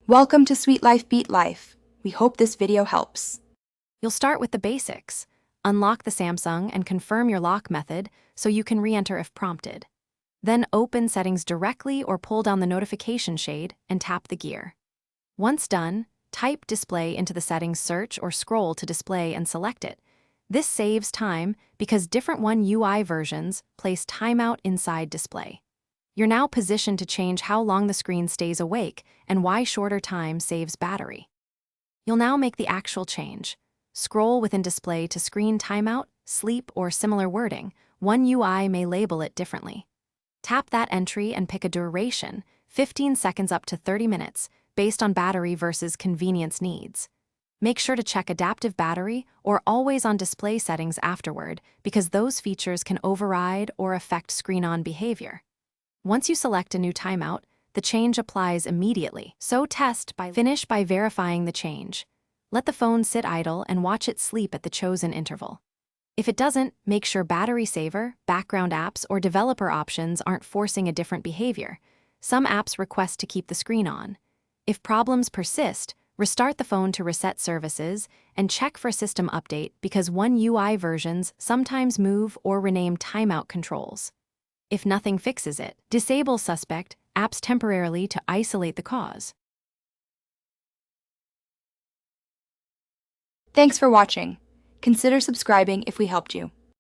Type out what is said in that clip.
Welcome to Sweet Life Beat Life. We hope this video helps. You'll start with the basics. Unlock the Samsung and confirm your lock method so you can re-enter if prompted. Then open Settings directly or pull down the notification shade and tap the gear. Once done, type Display into the settings search or scroll to Display and select it. This saves time because different One UI versions place timeout inside Display. You're now positioned to change how long the screen stays awake and why shorter time saves battery. You'll now make the actual change. Scroll within Display to Screen Timeout, Sleep, or similar wording. One UI may label it differently. Tap that entry and pick a duration, 15 seconds up to 30 minutes, based on battery versus convenience needs. Make sure to check adaptive battery or always on display settings afterward because those features can override or affect screen-on behavior. Once you select a new timeout, the change applies immediately, so finish by verifying the change. Let the phone sit idle and watch it sleep at the chosen interval. If it doesn't, make sure battery saver, background apps, or developer options aren't forcing a different behavior. Some apps request to keep the screen on. If problems persist, restart the phone to reset services and check for system update because One UI versions sometimes move or rename timeout controls. If nothing fixes it, disable suspect apps temporarily to isolate the cause. Thanks for watching. Consider subscribing if we helped you.